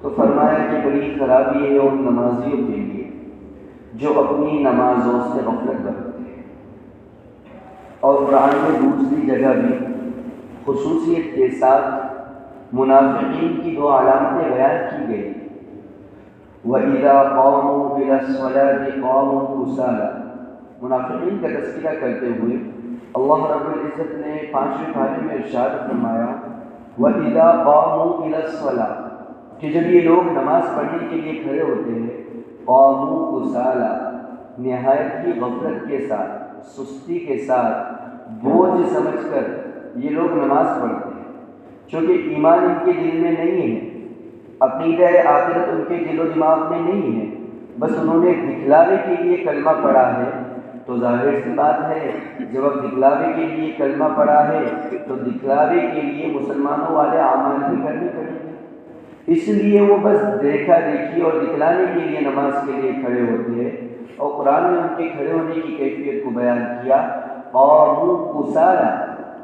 تو فرمایا کہ بڑی خرابی ہے ان نمازیوں کے لیے جو اپنی نمازوں سے غفلت برتتے ہیں۔ اور قرآن میں دوسری جگہ بھی خصوصیت کے ساتھ منافقین کی دو علامتیں بیان کی گئی۔ وَإِذَا قَامُوا إِلَى الصَّلَاةِ قَامُوا كُسَالَىٰ، منافقین کا تذکرہ کرتے ہوئے اللہ رب العزت نے 5ویں پارے میں ارشاد فرمایا وَإِذَا قَامُوا إِلَى الصَّلَاةِ، کہ جب یہ لوگ نماز پڑھنے کے لیے کھڑے ہوتے ہیں، قَامُوا كُسَالَىٰ، نہایت ہی غفلت کے ساتھ، سستی کے ساتھ، بوجھ سمجھ کر یہ لوگ نماز پڑھتے ہیں، چونکہ ایمان ان کے دل میں نہیں ہے، عقیدہ آخرت ان کے دل و دماغ میں نہیں ہے، بس انہوں نے دکھلاوے کے لیے کلمہ پڑھا ہے۔ تو ظاہر سی بات ہے جب اب دکھلاوے کے لیے کلمہ پڑھا ہے تو دکھلاوے کے لیے مسلمانوں والے اعمال بھی کرنے پڑیں گے، اس لیے وہ بس دیکھا دیکھی اور دکھلانے کے لیے نماز کے لیے کھڑے ہوتے ہیں۔ اور قرآن نے ان کے کھڑے ہونے کی کیفیت کو بیان کیا، قاموا کسالا،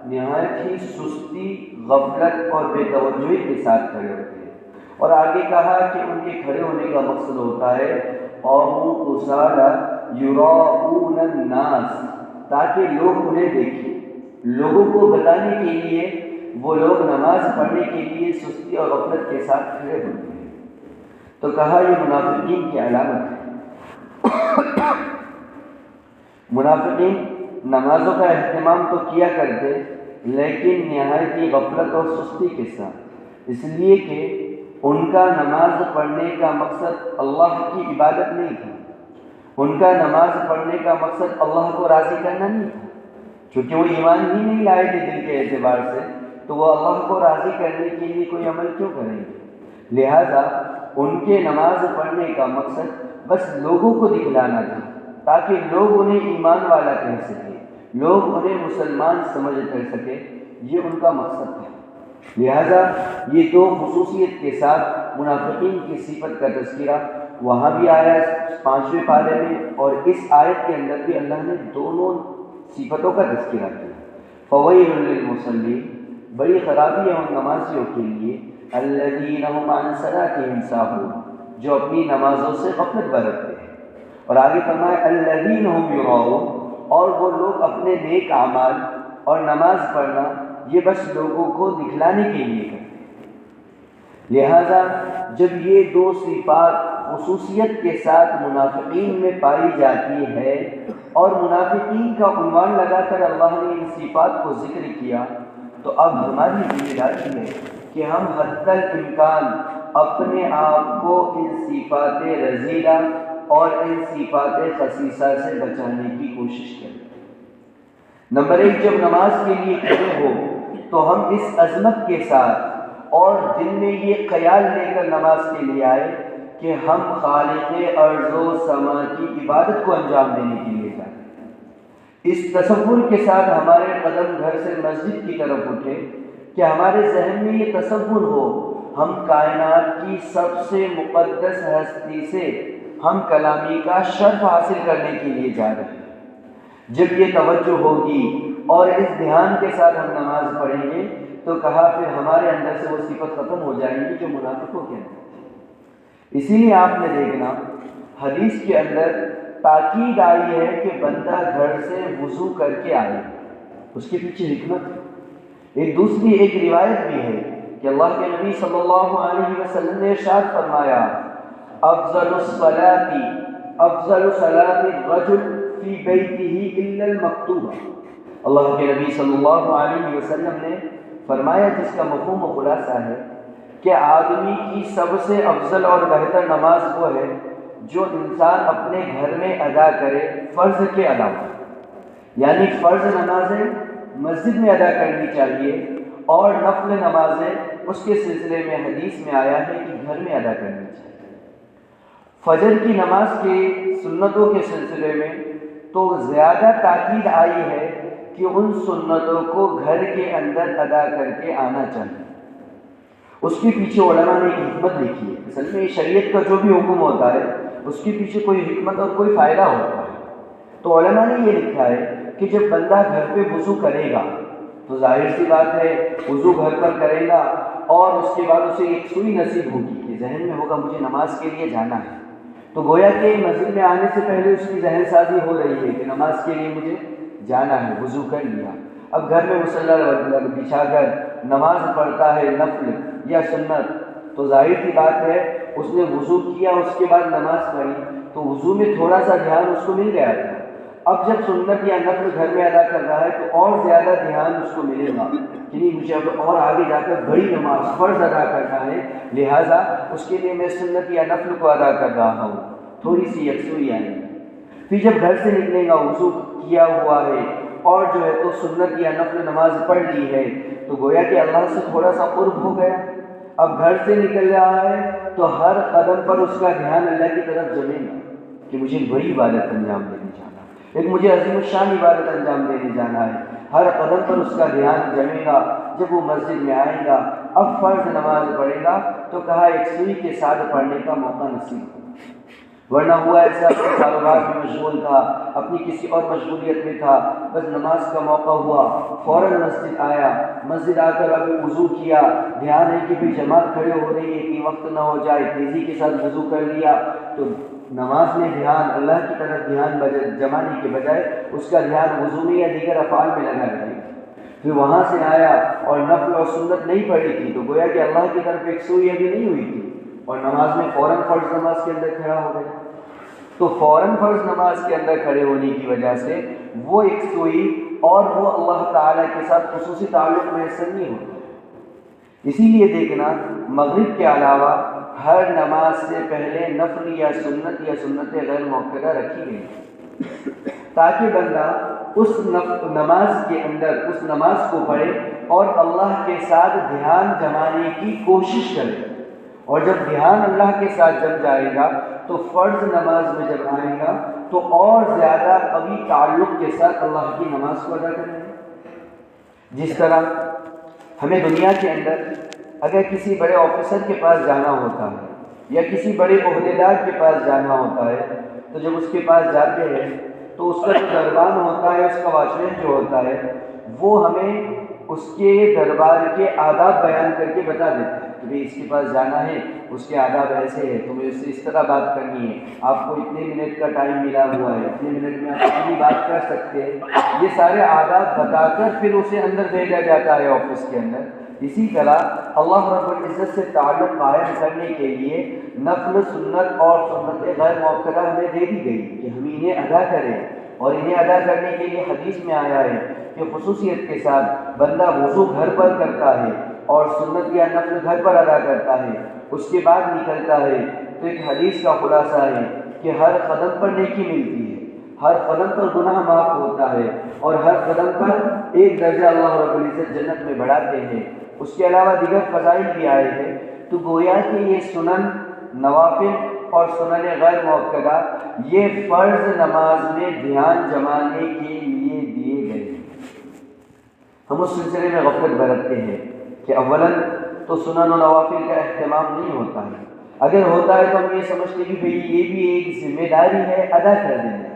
نہایت ہی سستی، غفلت اور بے توجہی کے ساتھ کھڑے ہوتے ہیں۔ اور آگے کہا کہ ان کے کھڑے ہونے کا مقصد ہوتا ہے قاموا کسالا یراؤون الناس، تاکہ لوگ انہیں دیکھیں، لوگوں کو بتانے کے لیے وہ لوگ نماز پڑھنے کے لیے سستی اور غفلت کے ساتھ کھڑے ہوتے ہیں۔ تو کہا یہ منافقین کی علامت ہے۔ منافقین نمازوں کا اہتمام تو کیا کرتے لیکن نہایت ہی غفلت اور سستی کے ساتھ، اس لیے کہ ان کا نماز پڑھنے کا مقصد اللہ کی عبادت نہیں تھا، ان کا نماز پڑھنے کا مقصد اللہ کو راضی کرنا نہیں تھا، چونکہ وہ ایمان ہی نہیں لائے تھے دل کے اعتبار سے، تو وہ اللہ کو راضی کرنے کے لیے کوئی عمل کیوں کریں گے؟ لہذا ان کے نماز پڑھنے کا مقصد بس لوگوں کو دکھلانا تھا، تاکہ لوگ انہیں ایمان والا کہہ سکیں، لوگ انہیں مسلمان سمجھ کر سکے، یہ ان کا مقصد تھا۔ لہذا یہ دو خصوصیت کے ساتھ منافقین کی صفت کا تذکرہ وہاں بھی آیا 5ویں پارے میں، اور اس آیت کے اندر بھی اللہ نے دونوں صفتوں کا تذکرہ کیا۔ فویل للمصلین، بڑی خرابی ہے ان نمازیوں کے لیے، الذین هم عن صلاتهم ساہون، جو اپنی نمازوں سے غفلت برتتے ہیں۔ اور آگے فرمایا الذین هم یراؤون، اور وہ لوگ اپنے نیک اعمال اور نماز پڑھنا یہ بس لوگوں کو دکھلانے کے لیے کرتے ہیں۔ لہذا جب یہ دو صفات خصوصیت کے ساتھ منافقین میں پائی جاتی ہے اور منافقین کا عنوان لگا کر اللہ نے ان صفات کو ذکر کیا، تو اب ہماری ذمہ داری ہے کہ ہم حد الامکان اپنے آپ کو ان صفات رذیلہ اور ان صفات خسیسہ سے بچانے کی کوشش کریں۔ نمبر 1، جب نماز کے لیے کھڑے ہو تو ہم اس عظمت کے ساتھ اور دل میں یہ خیال لے کر نماز کے لیے آئے کہ ہم خالق ارض و سما کی عبادت کو انجام دینے کے لیے جائیں۔ اس تصور کے ساتھ ہمارے قدم گھر سے مسجد کی طرف اٹھے کہ ہمارے ذہن میں یہ تصور ہو ہم کائنات کی سب سے مقدس ہستی سے ہم کلامی کا شرف حاصل کرنے کے لیے جا رہے ہیں۔ جب یہ توجہ ہوگی اور اس دھیان کے ساتھ ہم نماز پڑھیں گے تو کہا پھر ہمارے اندر سے وہ صفت ختم ہو جائیں گی جو منافقوں کے اندر تھی۔ اسی لیے آپ نے دیکھنا حدیث کے اندر تاکید آئی ہے کہ بندہ گھر سے وضو کر کے آئے، اس کے پیچھے حکمت ہے۔ ایک دوسری ایک روایت بھی ہے کہ اللہ کے نبی صلی اللہ علیہ وسلم نے ارشاد فرمایا افضل صلاۃ الرجل فی بیتہ الا المکتوبہ، اللہ کے نبی صلی اللہ علیہ وسلم نے فرمایا جس کا مفہوم و خلاصہ ہے کہ آدمی کی سب سے افضل اور بہتر نماز وہ ہے جو انسان اپنے گھر میں ادا کرے فرض کے علاوہ، یعنی فرض نمازیں مسجد میں ادا کرنی چاہیے اور نفل نمازیں اس کے سلسلے میں حدیث میں آیا ہے کہ گھر میں ادا کرنی چاہیے۔ فجر کی نماز کے سنتوں کے سلسلے میں تو زیادہ تاکید آئی ہے کہ ان سنتوں کو گھر کے اندر ادا کر کے آنا چاہیے۔ اس کے پیچھے علماء نے ایک حکمت لکھی ہے۔ اصل میں شریعت کا جو بھی حکم ہوتا ہے اس کے پیچھے کوئی حکمت اور کوئی فائدہ ہوتا ہے، تو علماء نے یہ لکھا ہے کہ جب بندہ گھر پہ وضو کرے گا تو ظاہر سی بات ہے وضو گھر پر کرے گا اور اس کے بعد اسے ایک سوئی نصیب ہوگی کہ کے ذہن میں ہوگا مجھے نماز کے لیے جانا ہے، تو گویا کہ مسجد میں آنے سے پہلے اس کی ذہن سازی ہو رہی ہے کہ نماز کے لیے مجھے جانا ہے، وضو کر لیا۔ اب گھر میں مصلی بچھا کر نماز پڑھتا ہے نفل یا سنت، تو ظاہر سی بات ہے اس نے وضو کیا، اس کے بعد نماز پڑھی، تو وضو میں تھوڑا سا دھیان اس کو مل گیا تھا۔ اب جب سنت یا نفل گھر میں ادا کر رہا ہے تو اور زیادہ دھیان اس کو ملے گا کہ نہیں مجھے اب اور آگے جا کر بڑی نماز فرض ادا کرنا ہے، لہٰذا اس کے لیے میں سنت یا نفل کو ادا کر رہا ہوں، تھوڑی سی یکسوئی آئے گی۔ پھر جب گھر سے نکلے گا وضو کیا ہوا ہے اور جو ہے تو سنت یا نفل نماز پڑھ لی ہے، تو گویا کہ اللہ سے تھوڑا سا قرب ہو گیا۔ اب گھر سے نکل رہا ہے تو ہر قدم پر اس کا دھیان اللہ کی طرف جمے گا کہ مجھے بڑی عبادت انجام دینے جانا ہے، ایک مجھے عظیم الشان عبادت انجام دینے جانا ہے، ہر قدم پر اس کا دھیان جمے گا۔ جب وہ مسجد میں آئے گا، اب فرض نماز پڑھے گا تو کہا یکسوئی کے ساتھ پڑھنے کا موقع نصیب ہو، ورنہ ہوا ایسا اپنے کاروبار میں مشغول تھا، اپنی کسی اور مشغولیت میں تھا، بس نماز کا موقع ہوا فوراً مسجد آیا، مسجد آ کر ابھی وضو کیا، دھیان ہے کہ بھی جماعت کھڑے ہو رہی ہے کہ وقت نہ ہو جائے، تیزی کے ساتھ وضو کر لیا، تو نماز میں دھیان اللہ کی طرف دھیان جمانے کے بجائے اس کا دھیان وضو میں یا دیگر افعال میں لگا رہے۔ پھر وہاں سے آیا اور نفل اور سنت نہیں پڑھی تھی، تو گویا کہ اللہ کی طرف یکسوئی ابھی نہیں ہوئی تھی، اور نماز میں فوراً فرض نماز کے اندر کھڑا ہو گیا۔ تو فوراً فرض نماز کے اندر کھڑے ہونے کی وجہ سے وہ یکسوئی اور وہ اللہ تعالیٰ کے ساتھ خصوصی تعلق میسر نہیں ہوتا۔ اسی لیے دیکھنا مغرب کے علاوہ ہر نماز سے پہلے نفل یا سنت غیر مؤکدہ رکھی گئی تاکہ بندہ اس نماز کے اندر اس نماز کو پڑھے اور اللہ کے ساتھ دھیان جمانے کی کوشش کرے، اور جب دھیان اللہ کے ساتھ جم جائے گا تو فرض نماز میں جب آئے گا تو اور زیادہ قوی تعلق کے ساتھ اللہ کی نماز کو ادا کریں گے۔ جس طرح ہمیں دنیا کے اندر اگر کسی بڑے آفیسر کے پاس جانا ہوتا ہے یا کسی بڑے عہدیدار کے پاس جانا ہوتا ہے، تو جب اس کے پاس جاتے ہیں تو اس کا جو دربان ہوتا ہے، اس کا واچمین جو ہوتا ہے، وہ ہمیں اس کے دربار کے آداب بیان کر کے بتا دیتا ہے کہ اس کے پاس جانا ہے، اس کے آداب ایسے ہیں، تمہیں اس سے اس طرح بات کرنی ہے، آپ کو اتنے منٹ کا ٹائم ملا ہوا ہے، اتنے منٹ میں آپ اتنی بات کر سکتے ہیں، یہ سارے آداب بتا کر پھر اسے اندر بھیجا جاتا ہے آفس کے اندر۔ اسی طرح اللہ رب العزت سے تعلق قائم کرنے کے لیے نفل سنت اور سنت غیر مؤکدہ ہمیں دے دی گئی کہ ہم انہیں ادا کریں، اور انہیں ادا کرنے کے لیے حدیث میں آیا ہے کہ خصوصیت کے ساتھ بندہ وضو گھر پر کرتا ہے اور سنت یا نفل گھر پر ادا کرتا ہے، اس کے بعد نکلتا ہے تو ایک حدیث کا خلاصہ ہے کہ ہر قدم پر نیکی ملتی ہے، ہر قدم پر گناہ معاف ہوتا ہے، اور ہر قدم پر ایک درجہ اللہ رب العزت جنت میں بڑھاتے ہیں۔ اس کے علاوہ دیگر فضائل بھی آئے ہیں، تو گویا کہ یہ سنن نوافل اور سنن غیر مؤکدہ یہ فرض نماز میں دھیان جمانے کے لیے دیے گئے ہیں۔ ہم اس سلسلے میں غفلت برتتے ہیں کہ اولاً تو سنن و نوافل کا اہتمام نہیں ہوتا ہے، اگر ہوتا ہے تو ہم یہ سمجھتے ہیں کہ بھئی یہ بھی ایک ذمہ داری ہے، ادا کر دیں گے،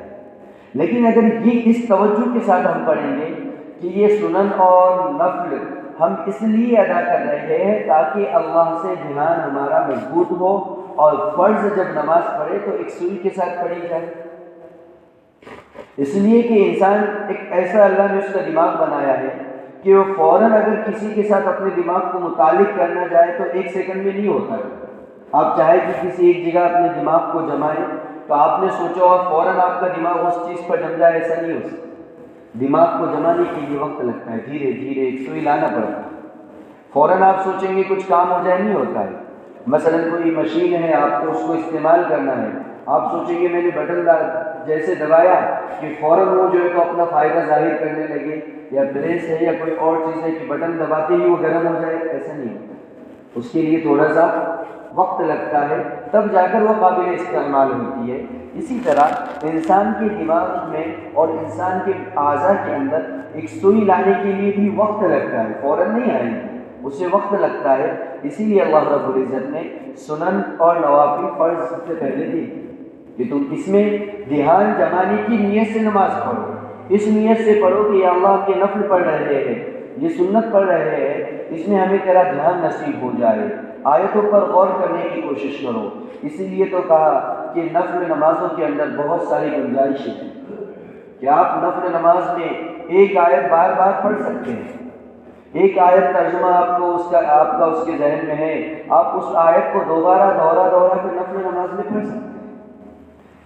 لیکن اگر یہ اس توجہ کے ساتھ ہم پڑھیں گے کہ یہ سنن اور نفل ہم اس لیے ادا کر رہے ہیں تاکہ اللہ سے دھیان ہمارا مضبوط ہو، اور فرض جب نماز پڑھے تو ایک سوئی کے ساتھ پڑھی جائے، اس لیے کہ انسان ایک ایسا اللہ نے اس کا دماغ بنایا ہے کہ وہ فوراً اگر کسی کے ساتھ اپنے دماغ کو متعلق کرنا چاہے تو ایک سیکنڈ میں نہیں ہوتا ہے۔ آپ چاہے کہ کسی ایک جگہ اپنے دماغ کو جمائیں تو آپ نے سوچا اور فوراً آپ کا دماغ اس چیز پر جم جائے، ایسا نہیں ہو سکتا۔ دماغ کو جمانے کے لیے وقت لگتا ہے، دھیرے دھیرے ایک سوئی لانا پڑتا ہے۔ فوراً آپ سوچیں گے کچھ کام ہو جائے، نہیں ہوتا ہے۔ مثلاً کوئی مشین ہے، آپ کو اس کو استعمال کرنا ہے، آپ سوچیں گے میں نے بٹن جیسے دبایا کہ فوراً وہ جو ہے تو اپنا فائدہ ظاہر کرنے لگے، یا پریس ہے یا کوئی اور چیز ہے کہ بٹن دباتے ہی وہ گرم ہو جائے، ایسا نہیں ہوتا۔ اس کے لیے تھوڑا سا وقت لگتا ہے، تب جا کر وہ قابل استعمال ہوتی ہے۔ اسی طرح انسان کے دماغ میں اور انسان کے اعضاء کے اندر ایک سوئی لانے کے لیے بھی وقت لگتا ہے، فوراً نہیں آئے گی، اسے وقت لگتا ہے۔ اسی لیے اللہ رب العزت نے سنن اور نوافل فرض سب سے پہلے دی کہ تم اس میں دھیان جمانے کی نیت سے نماز پڑھو، اس نیت سے پڑھو کہ یا اللہ کے نفل پڑھ رہے ہیں، یہ سنت پڑھ رہے ہیں، اس میں ہمیں تیرا دھیان نصیب ہو جائے، آیتوں پر غور کرنے کی کوشش کرو۔ اسی لیے تو کہا کہ نفل نمازوں کے اندر بہت ساری گنجائشیں ہیں کہ آپ نفل نماز میں ایک آیت بار بار پڑھ سکتے ہیں، ایک آیت ترجمہ آپ کا اس کے ذہن میں ہے، آپ اس آیت کو دوبارہ دہرا کر نفل نماز میں پڑھ سکتے ہیں۔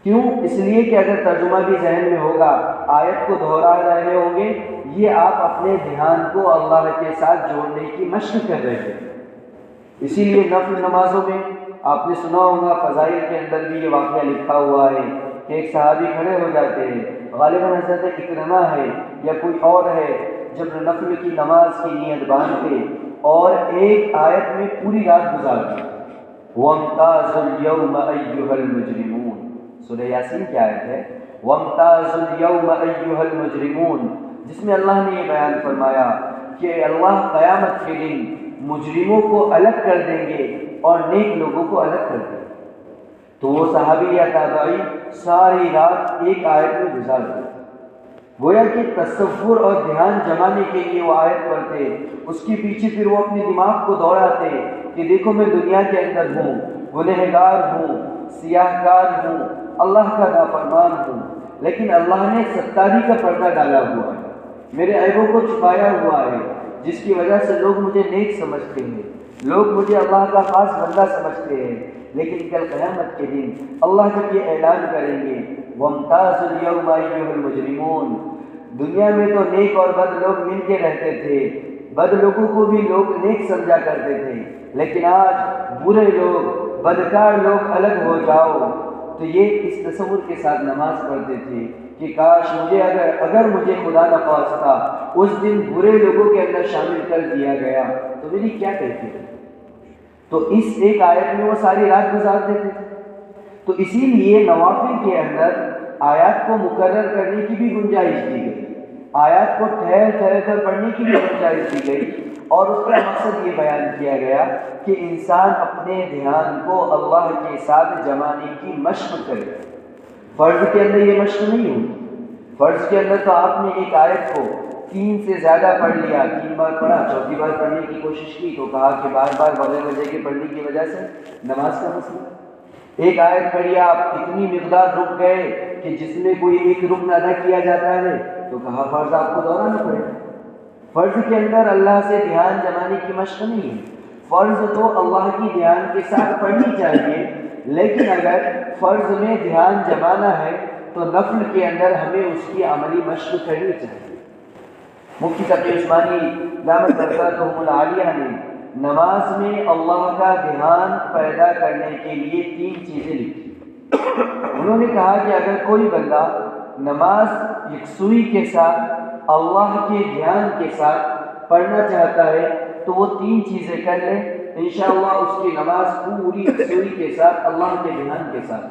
کیوں؟ اس لیے کہ اگر ترجمہ بھی ذہن میں ہوگا، آیت کو دہرا رہے ہوں گے، یہ آپ اپنے دھیان کو اللہ کے ساتھ جوڑنے کی مشق کر رہے ہیں۔ اسی لیے نفل نمازوں میں آپ نے سنا ہوگا، فضائل کے اندر بھی یہ واقعہ لکھا ہوا ہے کہ ایک صحابی کھڑے ہو جاتے ہیں، غالباً حضرت اکرمہ ہے یا کوئی اور ہے، جب نفل کی نماز کی نیت باندھتے اور ایک آیت میں پوری رات گزارتے۔ وَامْتَازُوا الْيَوْمَ أَيُّهَا الْمُجْرِمُونَ، سورہ یاسین کی آیت ہے، وَامْتَازُوا الْيَوْمَ أَيُّهَا الْمُجْرِمُونَ، جس میں اللہ نے یہ بیان فرمایا کہ اللہ قیامت کے دن مجرموں کو الگ کر دیں گے اور نیک لوگوں کو الگ کر دیں گے۔ تو وہ صحابی یا تابعی ساری رات ایک آیت میں گزار دیتے، گویا کہ تصور اور دھیان جمانے کے لیے وہ آیت پڑھتے، اس کے پیچھے پھر وہ اپنے دماغ کو دوڑاتے کہ دیکھو میں دنیا کے اندر ہوں، گنہگار ہوں، سیاہ کار ہوں، اللہ کا نافرمان ہوں، لیکن اللہ نے ستاری کا پردہ ڈالا ہوا ہے، میرے عیبوں کو چھپایا ہوا ہے، جس کی وجہ سے لوگ مجھے نیک سمجھتے ہیں، لوگ مجھے اللہ کا خاص بندہ سمجھتے ہیں، لیکن کل قیامت کے دن اللہ جب یہ اعلان کریں گے وَامْتَازُوا الْيَوْمَ أَيُّهَا الْمُجْرِمُونَ، دنیا میں تو نیک اور بد لوگ مل کے رہتے تھے، بد لوگوں کو بھی لوگ نیک سمجھا کرتے تھے، لیکن آج برے لوگ، بدکار لوگ الگ ہو جاؤ۔ تو یہ اس تصور کے ساتھ نماز پڑھتے تھے کہ کاش مجھے اگر مجھے خدا نہ خواستہ اس دن برے لوگوں کے اندر شامل کر دیا گیا تو میری کیا کیفیت ہے۔ تو اس ایک آیت میں وہ ساری رات گزار دیتے تھے۔ تو اسی لیے نوافل کے اندر آیات کو مقرر کرنے کی بھی گنجائش دی گئی، آیات کو ٹھہر کر پڑھنے کی بھی گنجائش دی گئی، اور اس کا مقصد یہ بیان کیا گیا کہ انسان اپنے دھیان کو اللہ کے ساتھ جمانے کی مشق کرے۔ فرض کے اندر یہ مشق نہیں ہوتی، فرض کے اندر تو آپ نے ایک آیت کو 3 سے زیادہ پڑھ لیا، 3 بار پڑھا، چوتھی بار پڑھنے کی کوشش کی تو کہا کہ بار بار بغیر وجہ کے پڑھنے کی وجہ سے نماز کا مسئلہ۔ ایک آیت پڑھی، آپ اتنی مقدار رک گئے کہ جس میں کوئی ایک رکن ادا کیا جاتا ہے تو کہا فرض آپ کو دہرانا پڑے گا۔ فرض کے اندر اللہ سے دھیان جمانے کی مشق نہیں ہے، فرض تو اللہ کی دھیان کے ساتھ پڑھنی چاہیے، لیکن اگر فرض میں دھیان جمانا ہے تو نفل کے اندر ہمیں اس کی عملی مشق کرنی چاہیے۔ مفتی تقی عثمانی دامت برکاتہم العالیہ نے نماز میں اللہ کا دھیان پیدا کرنے کے لیے 3 چیزیں لکھی۔ انہوں نے کہا کہ اگر کوئی بندہ نماز یکسوئی کے ساتھ اللہ کے دھیان کے ساتھ پڑھنا چاہتا ہے تو وہ 3 چیزیں کر لے، انشاءاللہ اس کی نماز پوری یکسوئی کے ساتھ اللہ کے دھیان کے ساتھ۔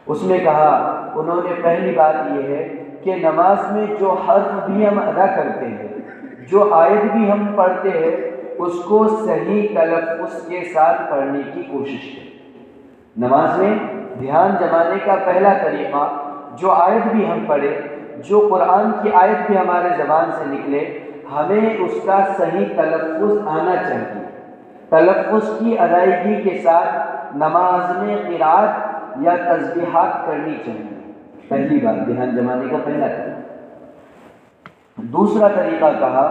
اس میں کہا انہوں نے پہلی بات یہ ہے کہ نماز میں جو حرف بھی ہم ادا کرتے ہیں، جو آیت بھی ہم پڑھتے ہیں، اس کو صحیح تلفظ کے ساتھ پڑھنے کی کوشش کریں۔ نماز میں دھیان جمانے کا پہلا طریقہ، جو آیت بھی ہم پڑھیں، جو قرآن کی آیت بھی ہمارے زبان سے نکلے، ہمیں اس کا صحیح تلفظ آنا چاہیے۔ تلفظ کی ادائیگی کے ساتھ نماز میں قرات یا تسبیحات کرنی چاہیے۔ پہلی بات دھیان جمانے کا پہلا طریقہ۔ دوسرا طریقہ کہا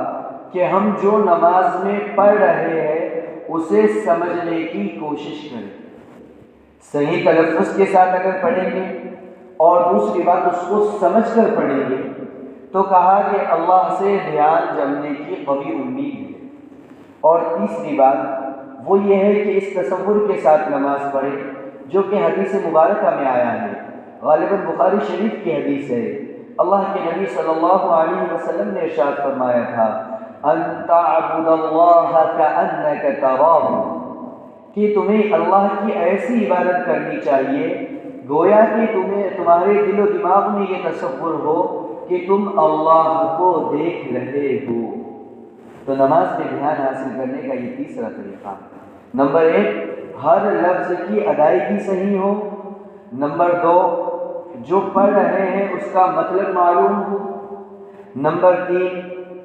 کہ ہم جو نماز میں پڑھ رہے ہیں اسے سمجھنے کی کوشش کریں، صحیح تلفظ کے ساتھ اگر پڑھیں گے اور دوسری بات اس کو سمجھ کر پڑھیں گے تو کہا کہ اللہ سے دھیان جمنے کی قوی امید ہے۔ اور تیسری بات وہ یہ ہے کہ اس تصور کے ساتھ نماز پڑھیں جو کہ حدیث مبارکہ میں آیا ہے، غالباً بخاری شریف کی حدیث ہے۔ اللہ کے نبی صلی اللہ علیہ وسلم نے ارشاد فرمایا تھا ان تعبد اللہ کأنک تراہ، کہ تمہیں اللہ کی ایسی عبادت کرنی چاہیے گویا کہ تمہارے دل و دماغ میں یہ تصور ہو کہ تم اللہ کو دیکھ رہے ہو۔ تو نماز میں دھیان حاصل کرنے کا یہ تیسرا طریقہ۔ نمبر 1، ہر لفظ کی ادائیگی صحیح ہو۔ نمبر 2، جو پڑھ رہے ہیں اس کا مطلب معلوم ہو۔ نمبر 3،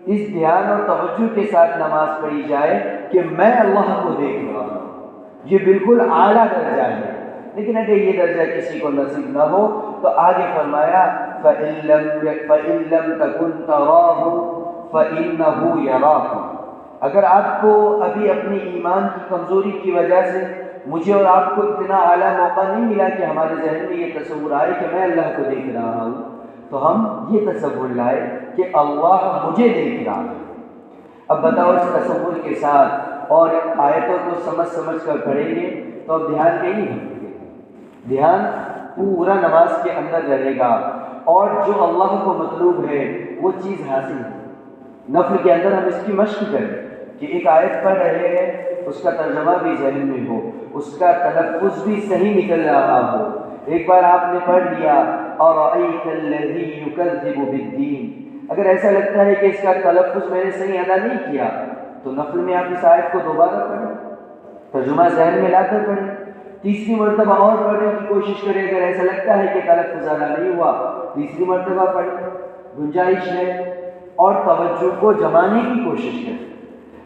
اس دھیان اور توجہ کے ساتھ نماز پڑھی جائے کہ میں اللہ کو دیکھ رہا ہوں، یہ بالکل اعلیٰ درجہ ہے. لیکن اگر یہ درجہ کسی کو نصیب نہ ہو تو آگے فرمایا فَإِن لَّمْ تَكُن تَرَاهُ فَإِنَّهُ يَرَاكَ. اگر آپ کو ابھی اپنی ایمان کی کمزوری کی وجہ سے مجھے اور آپ کو اتنا اعلیٰ موقع نہیں ملا کہ ہمارے ذہن میں یہ تصور آئے کہ میں اللہ کو دیکھ رہا ہوں، تو ہم یہ تصور لائے کہ اللہ مجھے دیکھ رہا ہے. اب بتاؤ اس تصور کے ساتھ اور آیتوں کو سمجھ کر پڑھیں گے تو اب دھیان کہیں نہیں. دھیان پورا نماز کے اندر رہے گا اور جو اللہ کو مطلوب ہے وہ چیز حاصل ہے. نفل کے اندر ہم اس کی مشق کریں کہ ایک آیت پڑھ رہے ہیں، اس کا ترجمہ بھی ذہن میں ہو، اس کا تلفظ بھی صحیح نکل رہا ہو. ایک بار آپ نے پڑھ لیا اَرَأَيْتَ الَّذِي يُكَذِّبُ بِالدِّينِ، اگر ایسا لگتا ہے کہ اس کا تلفظ میں نے صحیح ادا نہیں کیا تو نفل میں آپ اس آیت کو دوبارہ پڑھیں، ترجمہ ذہن میں لا کر پڑھیں، تیسری مرتبہ اور پڑھنے کی کوشش کریں. اگر ایسا لگتا ہے کہ تلفظ ادا نہیں ہوا تیسری مرتبہ پڑھیں، گنجائش ہے، اور توجہ کو جمانے کی کوشش کریں.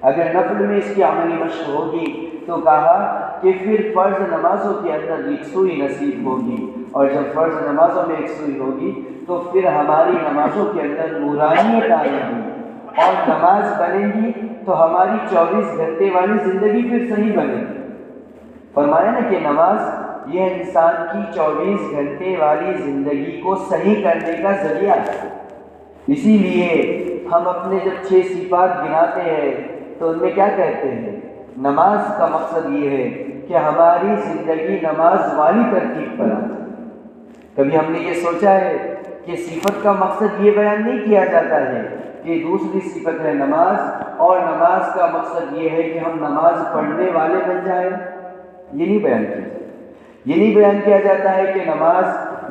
اگر نفل میں اس کی عملی مشق ہوگی تو کہا کہ پھر فرض نمازوں کے اندر یکسوئی نصیب ہوگی، اور جب فرض نمازوں میں یکسوئی ہوگی تو پھر ہماری نمازوں کے اندر نورانیت آئے گی اور نماز بنے گی تو ہماری 24 گھنٹے والی زندگی پھر صحیح بنے گی. فرمایا نا کہ نماز یہ انسان کی 24 گھنٹے والی زندگی کو صحیح کرنے کا ذریعہ ہے. اسی لیے ہم اپنے جب 6 صفات گناتے ہیں تو ان میں کیا کہتے ہیں؟ نماز کا مقصد یہ ہے کہ ہماری زندگی نماز والی ترتیب پر آ جائے. کبھی ہم نے یہ سوچا ہے کہ صفت کا مقصد یہ بیان نہیں کیا جاتا ہے کہ دوسری صفت ہے نماز، اور نماز کا مقصد یہ ہے کہ ہم نماز پڑھنے والے بن جائیں؟ یہ نہیں بیان کیا جاتا. یہ نہیں بیان کیا جاتا ہے کہ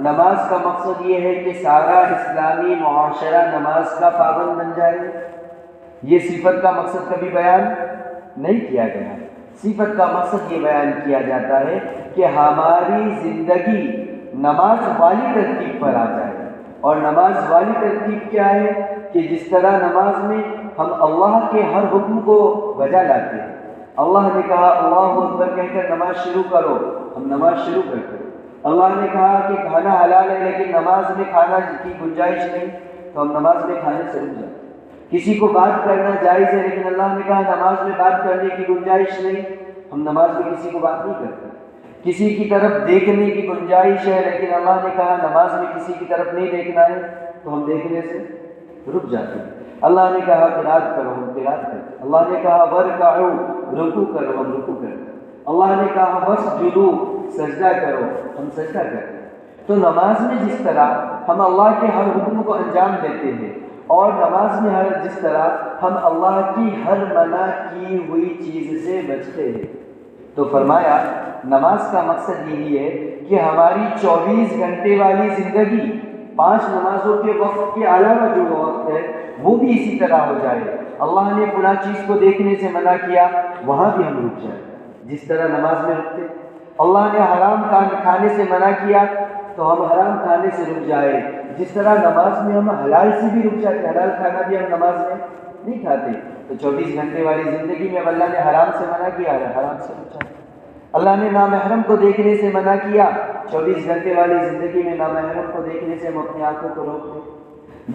نماز کا مقصد یہ ہے کہ سارا اسلامی معاشرہ نماز کا پابند بن جائے. یہ صفت کا مقصد کبھی بیان نہیں کیا گیا. صفت کا مقصد یہ بیان کیا جاتا ہے کہ ہماری زندگی نماز والی ترتیب پر آ جائے. اور نماز والی ترتیب کیا ہے؟ کہ جس طرح نماز میں ہم اللہ کے ہر حکم کو بجا لاتے ہیں. اللہ نے کہا اللہ اکبر کہہ کر نماز شروع کرو، ہم نماز شروع کرتے ہیں. اللہ نے کہا کہ کھانا حلال ہے لیکن نماز میں کھانا کی گنجائش نہیں تو ہم نماز میں کھانے سے رک جاتے ہیں. کسی کو بات کرنا جائز ہے لیکن اللہ نے کہا نماز میں بات کرنے کی گنجائش نہیں، ہم نماز میں کسی کو بات نہیں کرتے. کسی کی طرف دیکھنے کی گنجائش ہے لیکن اللہ نے کہا نماز میں کسی کی طرف نہیں دیکھنا ہے تو ہم دیکھنے سے رک جاتے ہیں. اللہ نے کہا قرات کرو، ہم قرات کرتے. اللہ نے کہا ورکعوا، رکوع کرو، ہم رکوع کرتے. اللہ نے کہا واسجدوا، سجدہ کرو، ہم سجدہ کرتے. تو نماز میں جس طرح ہم اللہ کے ہر حکم کو انجام دیتے ہیں اور نماز میں جس طرح ہم اللہ کی ہر منع کی ہوئی چیز سے بچتے ہیں، تو فرمایا نماز کا مقصد یہی ہے کہ ہماری 24 گھنٹے والی زندگی 5 نمازوں کے وقت کے علاوہ جو وقت ہے وہ بھی اسی طرح ہو جائے. اللہ نے فلاں چیز کو دیکھنے سے منع کیا، وہاں بھی ہم رک جائیں جس طرح نماز میں رکتے. اللہ نے حرام کھانے سے منع کیا تو ہم حرام کھانے سے رک جائے جس طرح نماز میں ہم حلال سے بھی رک جاتے. حلال کھانا بھی ہم نماز میں نہیں کھاتے. تو 24 گھنٹے والی زندگی میں اللہ نے حرام سے منع کیا ہے، حرام سے رک جاتے. اللہ نے نامحرم کو دیکھنے سے منع کیا، 24 گھنٹے والی زندگی میں نامحرم کو دیکھنے سے ہم اپنی آنکھوں کو روکتے.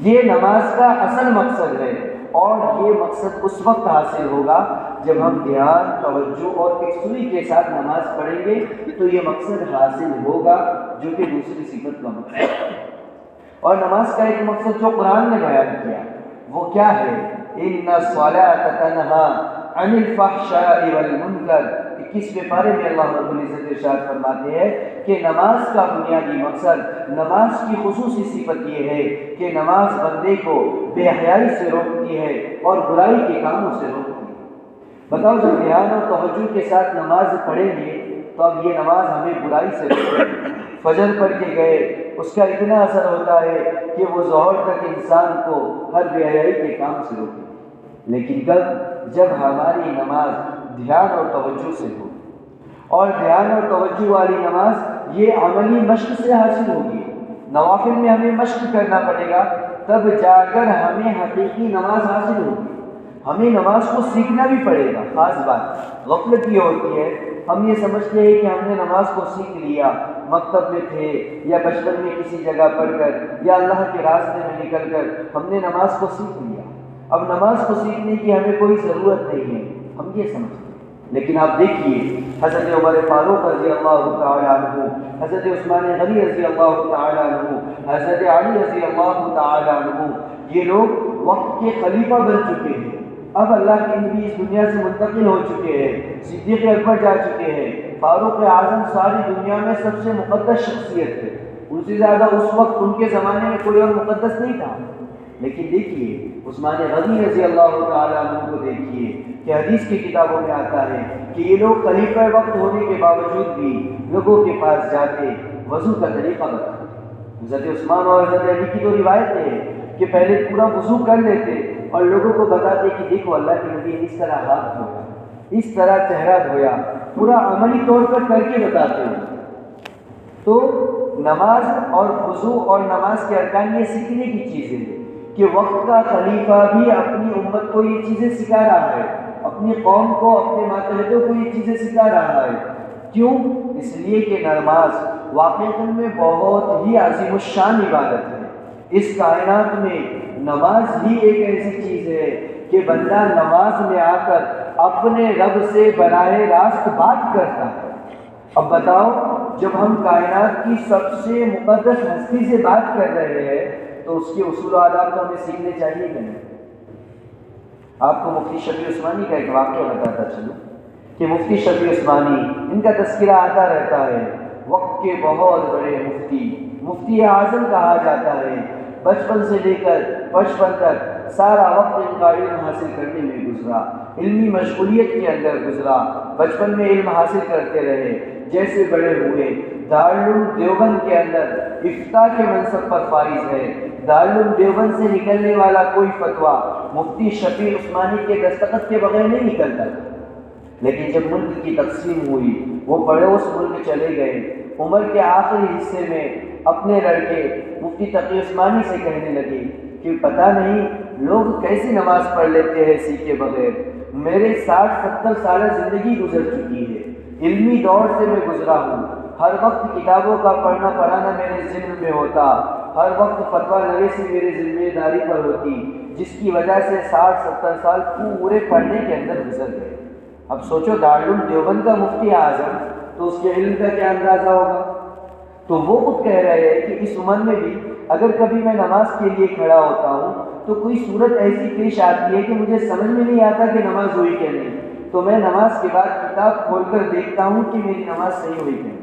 یہ نماز کا اصل مقصد ہے، اور یہ مقصد اس وقت حاصل ہوگا جب ہم دھیان، توجہ اور یکسوئی کے ساتھ نماز پڑھیں گے تو یہ مقصد حاصل ہوگا جو کہ دوسری صفت کا مقصد ہے. اور نماز کا ایک مقصد جو قرآن نے بیان کیا وہ کیا ہے؟ ان الصلاۃ تنہی عن الفحشاء والمنکر. 21ویں پارے میں اللہ رب العزت ارشاد فرماتے ہیں کہ نماز کا بنیادی مقصد، نماز کی خصوصی صفت یہ ہے کہ نماز بندے کو بے حیائی سے روکتی ہے اور برائی کے کاموں سے روکتی ہے. بتاؤ جب دھیان اور توجہ کے ساتھ نماز پڑھیں گے تو اب یہ نماز ہمیں برائی سے روکتی ہے. فجر پڑھ کے گئے، اس کا اتنا اثر ہوتا ہے کہ وہ ظہر تک انسان کو ہر بے حیائی کے کام سے روکے. لیکن جب ہماری نماز دھیان اور توجہ سے ہو، اور دھیان اور توجہ والی نماز یہ عملی مشق سے حاصل ہوگی. نوافل میں ہمیں مشق کرنا پڑے گا تب جا کر ہمیں حقیقی نماز حاصل ہوگی. ہمیں نماز کو سیکھنا بھی پڑے گا. خاص بات غفلت یہ ہوتی ہے، ہم یہ سمجھتے ہیں کہ ہم نے نماز کو سیکھ لیا، مکتب میں تھے یا بچپن میں کسی جگہ پڑھ کر یا اللہ کے راستے میں نکل کر ہم نے نماز کو سیکھ لیا، اب نماز کو سیکھنے کی ہمیں کوئی ضرورت نہیں ہے، ہم یہ سمجھتے ہیں. لیکن آپ دیکھیے حضرت عمر فاروق رضی اللہ تعالیٰ عنہ، حضرت عثمان غنی رضی اللہ تعالیٰ عنہ، حضرت علی رضی اللہ تعالیٰ عنہ، یہ لوگ وقت کے خلیفہ بن چکے ہیں. اب اللہ کے نبی اس دنیا سے منتقل ہو چکے ہیں، صدیق اکبر جا چکے ہیں، فاروق اعظم ساری دنیا میں سب سے مقدس شخصیت تھے، ان سے زیادہ اس وقت ان کے زمانے میں کوئی اور مقدس نہیں تھا. لیکن دیکھیے عثمان غنی رضی اللہ تعالیٰ عنہ کو دیکھیے کہ حدیث کی کتابوں میں آتا ہے کہ یہ لوگ خلیفہ وقت ہونے کے باوجود بھی لوگوں کے پاس جاتے وضو کا طریقہ بتاتے. حضرت عثمان اور حضرت علی کی تو روایت ہے کہ پہلے پورا وضو کر لیتے اور لوگوں کو بتاتے کہ دیکھو اللہ کے نبی اس طرح ہاتھ دھویا، اس طرح چہرہ دھویا، پورا عملی طور پر کر کے بتاتے ہیں. تو نماز اور وضو اور نماز کے ارکان یہ سیکھنے کی چیزیں ہیں کہ وقت کا خلیفہ بھی اپنی امت کو یہ چیزیں سکھا رہا ہے، اپنی قوم کو، اپنے ماتحتوں کو یہ چیزیں سکھا رہا ہے. کیوں؟ اس لیے کہ نماز واقعہ میں بہت ہی عظیم الشان عبادت ہے. اس کائنات میں نماز ہی ایک ایسی چیز ہے کہ بندہ نماز میں آ کر اپنے رب سے براہ راست بات کرتا ہے. اب بتاؤ جب ہم کائنات کی سب سے مقدس ہستی سے بات کر رہے ہیں تو اس کے اصول و آداب تو ہمیں سیکھنے چاہیے کہ نہیں؟ آپ کو مفتی شفیع عثمانی کا ایک واقعہ بتاتا چلوں کہ مفتی شفیع عثمانی، ان کا تذکرہ آتا رہتا ہے، وقت کے بہت بڑے مفتی اعظم کہا جاتا ہے. بچپن سے لے کر 55 تک سارا وقت ان کا علم حاصل کرنے میں گزرا، علمی مشغولیت کے اندر گزرا. بچپن میں علم حاصل کرتے رہے، جیسے بڑے ہوئے دارالعلوم دیوبند کے اندر افتاء کے منصب پر فائز ہے. دارالعلوم دیوبند سے نکلنے والا کوئی فتویٰ مفتی شفیع عثمانی کے دستخط کے بغیر نہیں نکلتا. لیکن جب ملک کی تقسیم ہوئی وہ پڑوس ملک چلے گئے. عمر کے آخری حصے میں اپنے لڑکے مفتی تقی عثمانی سے کہنے لگے کہ پتہ نہیں لوگ کیسی نماز پڑھ لیتے ہیں سیکھے بغیر. میرے 60-70 سالہ زندگی گزر چکی ہے، علمی دور سے میں گزرا ہوں، ہر وقت کتابوں کا پڑھنا پڑھانا میرے ذہن میں ہوتا، ہر وقت فتویٰ نویسی میرے ذمہ داری پر ہوتی، جس کی وجہ سے 60-70 سال پورے پڑھنے کے اندر گزر گئے. اب سوچو دارالعلوم دیوبند کا مفتی اعظم، تو اس کے علم کا کیا اندازہ ہوگا. تو وہ خود کہہ رہے ہیں کہ اس عمر میں بھی اگر کبھی میں نماز کے لیے کھڑا ہوتا ہوں تو کوئی صورت ایسی پیش آتی ہے کہ مجھے سمجھ میں نہیں آتا کہ نماز ہوئی کہ نہیں، تو میں نماز کے بعد کتاب کھول کر دیکھتا ہوں کہ میری نماز صحیح ہوئی کہ نہیں.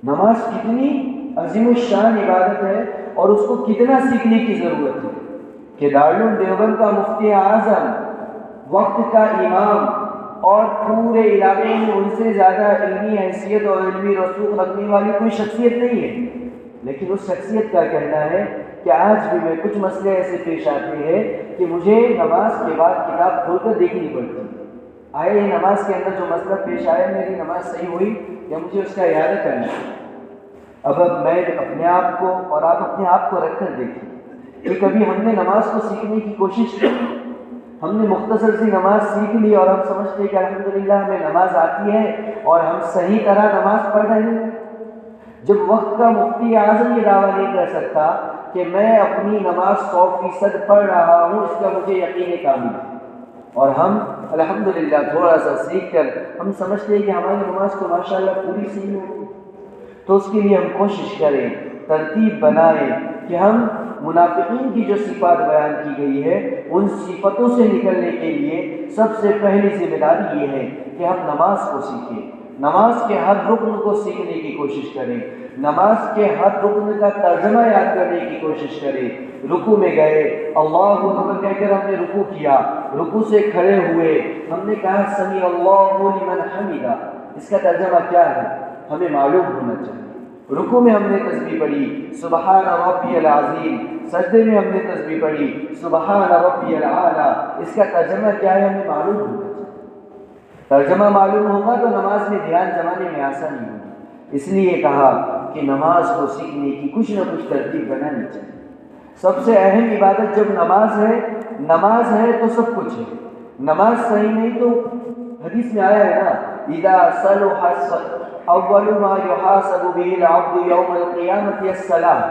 نماز کتنی عظیم الشان عبادت ہے اور اس کو کتنا سیکھنے کی ضرورت ہے کہ دارالعلوم دیوبند کا مفتی اعظم، وقت کا امام، اور پورے علاقے میں ان سے زیادہ علمی حیثیت اور علمی رسوخ رکھنے والی کوئی شخصیت نہیں ہے. لیکن اس شخصیت کا کہنا ہے کہ آج بھی میں کچھ مسئلے ایسے پیش آتے ہیں کہ مجھے نماز کے بعد کتاب کھول کر دیکھنی پڑتی. آئے یہ نماز کے اندر جو مسئلہ پیش آیا میری نماز صحیح ہوئی یا مجھے اس کا اعادہ کرنا ہے. اب میں اپنے آپ کو اور آپ اپنے آپ کو رکھ کر دیکھیں کہ کبھی ہم نے نماز کو سیکھنے کی کوشش کی. ہم نے مختصر سی نماز سیکھ لی اور ہم سمجھتے کہ الحمدللہ ہمیں نماز آتی ہے اور ہم صحیح طرح نماز پڑھ رہے ہیں. جب وقت کا مفتی اعظم یہ دعویٰ نہیں کر سکتا کہ میں اپنی نماز 100% پڑھ رہا ہوں، اس کا مجھے یقین کامل ہے، اور ہم الحمدللہ تھوڑا سا سیکھ کر ہم سمجھتے ہیں کہ ہماری نماز تو ماشاءاللہ پوری صحیح ہوگی، تو اس کے لیے ہم کوشش کریں، ترتیب بنائیں کہ ہم منافقین کی جو صفات بیان کی گئی ہے ان صفتوں سے نکلنے کے لیے سب سے پہلی ذمہ داری یہ ہے کہ ہم نماز کو سیکھیں، نماز کے ہر رکن کو سیکھنے کی کوشش کریں، نماز کے ہر رکن کا ترجمہ یاد کرنے کی کوشش کریں. رکوع میں گئے اللہ اکبر کہہ کر ہم نے رکوع کیا، رکوع سے کھڑے ہوئے ہم نے کہا سمیع اللہ لمن حمدہ، اس کا ترجمہ کیا ہے ہمیں معلوم ہونا چاہیے. رکوع میں ہم نے تسبیح پڑھی سبحان ربی العظیم، سجدے میں ہم نے تسبیح پڑھی سبحان ربی الاعلی، اس کا ترجمہ کیا ہے ہمیں معلوم ہونا چاہیے. ترجمہ معلوم ہوگا تو نماز میں دھیان جمانے میں آسانی ہوگی. اس لیے کہا کہ نماز کو سیکھنے کی کچھ نہ کچھ ترتیب بنانی چاہیے. سب سے اہم عبادت جب نماز ہے تو سب کچھ ہے. نماز صحیح نہیں تو حدیث میں آیا ہے نا اذا صلح اول ما يحاسب به العبد يوم القيامة الصلاة،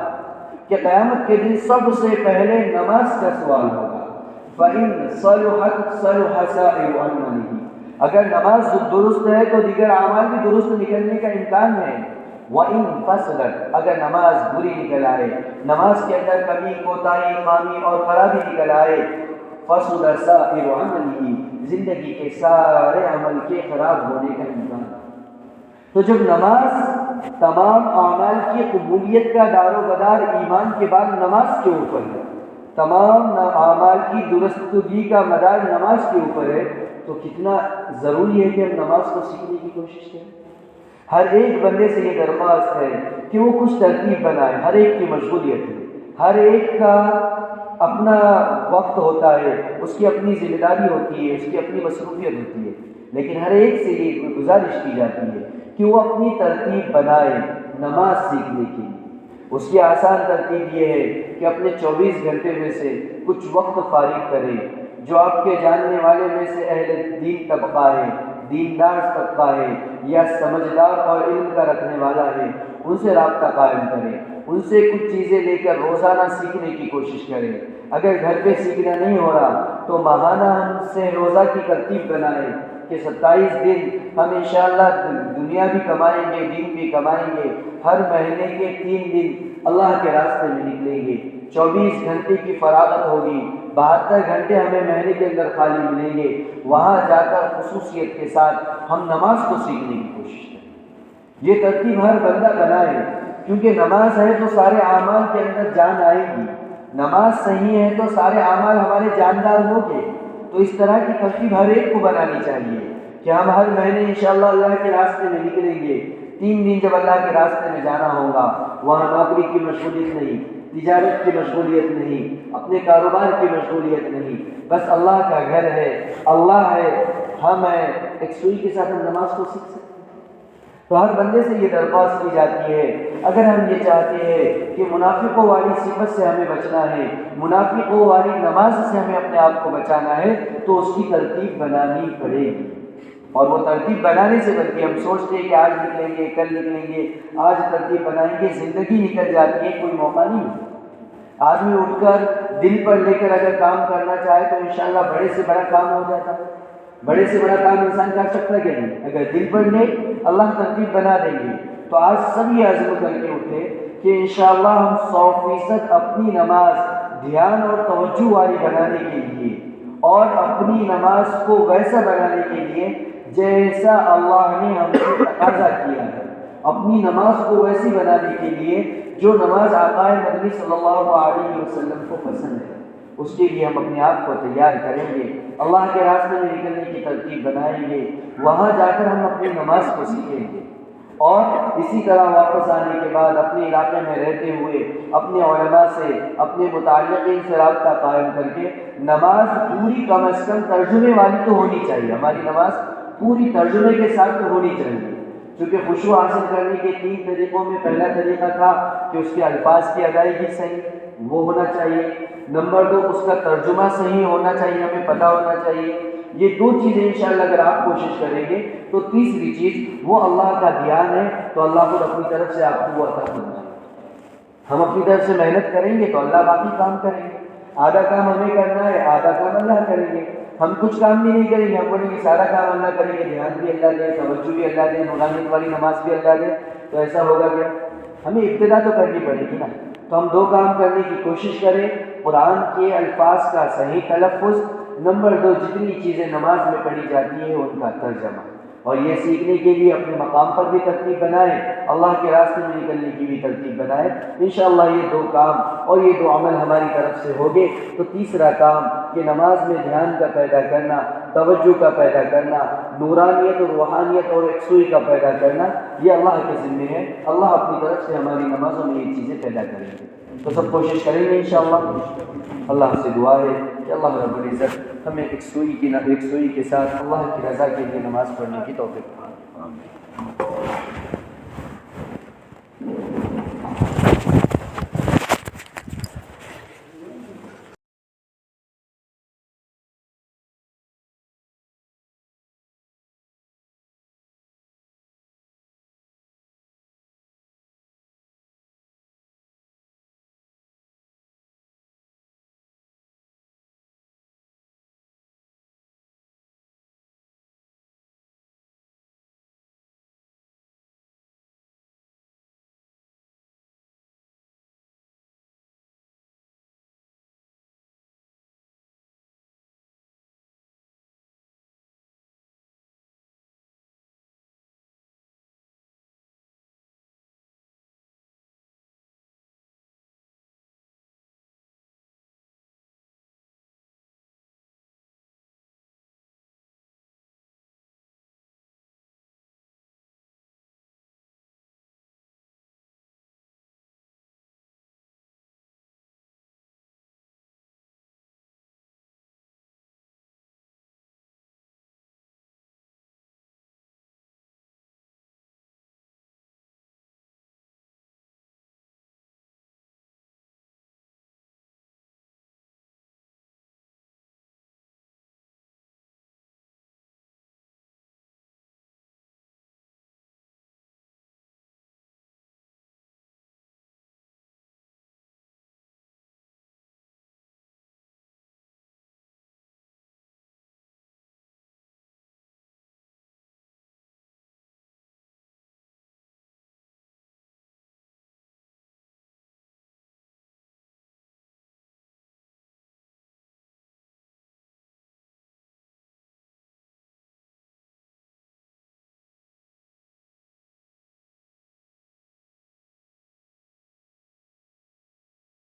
کہ قیامت کے دن سب سے پہلے نماز کا سوال ہوگا. فإن صلحت صلح سائر عمله، اگر نماز درست ہے تو دیگر اعمال بھی درست نکلنے کا امکان ہے. وَإِن فَسَدَتْ، اگر نماز بری نکل آئے، نماز کے اندر کمی کوتاہی خامی اور خرابی نکل آئے، فَسُدَ سَائِرُ عَمَلِهِ، زندگی کے سارے عمل کے خراب ہونے کا امکان. تو جب نماز تمام اعمال کی قبولیت کا دار و مدار ایمان کے بعد نماز کے اوپر ہے، تمام اعمال کی درستگی کا مدار نماز کے اوپر ہے، تو کتنا ضروری ہے کہ ہم نماز کو سیکھنے کی کوشش کریں. ہر ایک بندے سے یہ درخواست ہے کہ وہ کچھ ترتیب بنائے. ہر ایک کی مشغولیت ہے، ہر ایک کا اپنا وقت ہوتا ہے، اس کی اپنی ذمہ داری ہوتی ہے، اس کی اپنی مصروفیت ہوتی ہے، لیکن ہر ایک سے یہ گزارش کی جاتی ہے کہ وہ اپنی ترتیب بنائے نماز سیکھنے کی. اس کی آسان ترتیب یہ ہے کہ اپنے 24 گھنٹے میں سے کچھ وقت فارغ کرے. جو آپ کے جاننے والے میں سے اہل دین طبقہ ہے، دیندار طبقہ ہے یا سمجھدار اور علم کا رکھنے والا ہے، ان سے رابطہ قائم کرے، ان سے کچھ چیزیں لے کر روزانہ سیکھنے کی کوشش کرے. اگر گھر پہ سیکھنا نہیں ہو رہا تو ماہانہ ہم سے روزہ کی ترتیب بنائیں کہ 27 دن ہم انشاءاللہ دنیا بھی کمائیں گے، دین بھی کمائیں گے. ہر مہینے کے 3 دن اللہ کے راستے میں نکلیں گے. 24 گھنٹے کی فراغت ہوگی، 72 گھنٹے ہمیں مہینے کے اندر خالی ملیں گے. وہاں جا کر خصوصیت کے ساتھ ہم نماز کو سیکھنے کی کوشش کریں. یہ ترتیب ہر بندہ بنائے، کیونکہ نماز ہے تو سارے اعمال کے اندر جان آئے گی. نماز صحیح ہے تو سارے اعمال ہمارے جاندار ہوں گے. تو اس طرح کی ترتیب ہر ایک کو بنانی چاہیے کہ ہم ہر مہینے انشاءاللہ اللہ کے راستے میں نکلیں گے. 3 دن جب اللہ کے راستے میں جانا ہوگا، وہاں نوکری کی مشغولیت نہیں، تجارت کی مشغولیت نہیں، اپنے کاروبار کی مشغولیت نہیں، بس اللہ کا گھر ہے، اللہ ہے، ہم ہیں. ایک سوئی کے ساتھ ہم نماز کو سیکھ سکتے ہیں. تو ہر بندے سے یہ درخواست کی جاتی ہے، اگر ہم یہ چاہتے ہیں کہ منافقوں والی صفت سے ہمیں بچنا ہے، منافقوں والی نماز سے ہمیں اپنے آپ کو بچانا ہے، تو اس کی ترتیب بنانی پڑے گی. اور وہ ترتیب بنانے سے بلکہ ہم سوچتے ہیں کہ آج نکلیں گے، کل نکلیں گے، آج ترتیب بنائیں گے، زندگی نکل جاتی ہے، کوئی موقع نہیں ملتا. آدمی اٹھ کر دل پر لے کر اگر کام کرنا چاہے تو انشاءاللہ بڑے سے بڑا کام ہو جاتا ہے. بڑے سے بڑا کام انسان کر سکتا ہے کہ نہیں؟ اگر دل پر لے اللہ ترتیب بنا دیں گے. تو آج سب یہ عزم کر کے اٹھے کہ انشاءاللہ ہم 100% اپنی نماز دھیان اور توجہ والی بنانے کے لیے، اور اپنی نماز کو ویسا بنانے کے لیے جیسا اللہ نے ہم سے تقاضا کیا ہے، اپنی نماز کو ویسی بنانے کے لیے جو نماز آقا مدنی صلی اللہ علیہ وسلم کو پسند ہے. اس کے لیے ہم اپنے آپ کو تیار کریں گے، اللہ کے راستے میں نکلنے کی ترتیب بنائیں گے، وہاں جا کر ہم اپنی نماز کو سیکھیں گے. اور اسی طرح واپس آنے کے بعد اپنے علاقے میں رہتے ہوئے اپنے علماء سے، اپنے متعلقین سے رابطہ قائم کر کے نماز پوری کم از کم ترجمے والی تو ہونی چاہیے. ہماری نماز پوری ترجمے کے ساتھ تو ہونی چاہیے، کیونکہ خشوع حاصل کرنے کے 3 طریقوں میں پہلا طریقہ تھا کہ اس کے الفاظ کی ادائیگی صحیح وہ ہونا چاہیے. نمبر 2 اس کا ترجمہ صحیح ہونا چاہیے، ہمیں پتہ ہونا چاہیے. یہ 2 چیزیں انشاءاللہ اگر آپ کوشش کریں گے تو تیسری چیز وہ اللہ کا دھیان ہے. تو اللہ خود اپنی طرف سے آپ کو وہ عطا فرمائے. ہم اپنی طرف سے محنت کریں گے تو اللہ باقی کام کریں گے. آدھا کام ہمیں کرنا ہے، آدھا کام اللہ کریں گے. ہم کچھ کام بھی نہیں کریں گے، ہم بولیں گے سارا کام اللہ کریں گے، دھیان بھی اللہ دے، توجہ بھی اللہ دے، نورانیت والی نماز بھی اللہ دے، تو ایسا ہوگا کیا؟ ہمیں ابتدا تو کرنی پڑے گی نا. تو ہم 2 کام کرنے کی کوشش کریں، قرآن کے الفاظ کا صحیح تلفظ، نمبر 2 جتنی چیزیں نماز میں پڑھی جاتی ہیں ان کا ترجمہ. اور یہ سیکھنے کے لیے اپنے مقام پر بھی ترتیب بنائیں، اللہ کے راستے میں نکلنے کی بھی ترتیب بنائیں. انشاءاللہ یہ 2 کام اور یہ 2 عمل ہماری طرف سے ہوگے تو تیسرا کام کہ نماز میں دھیان کا پیدا کرنا، توجہ کا پیدا کرنا، نورانیت اور روحانیت اور یکسوئی کا پیدا کرنا، یہ اللہ کے ذمے ہے. اللہ اپنی طرف سے ہماری نمازوں میں یہ چیزیں پیدا کریں گے. تو سب کوشش کریں گے انشاءاللہ. اللہ سے دعا ہے کہ اللہ رب العزت ہمیں یکسوئی کے ساتھ اللہ کی رضا کے لیے نماز پڑھنے کی توفیق دے.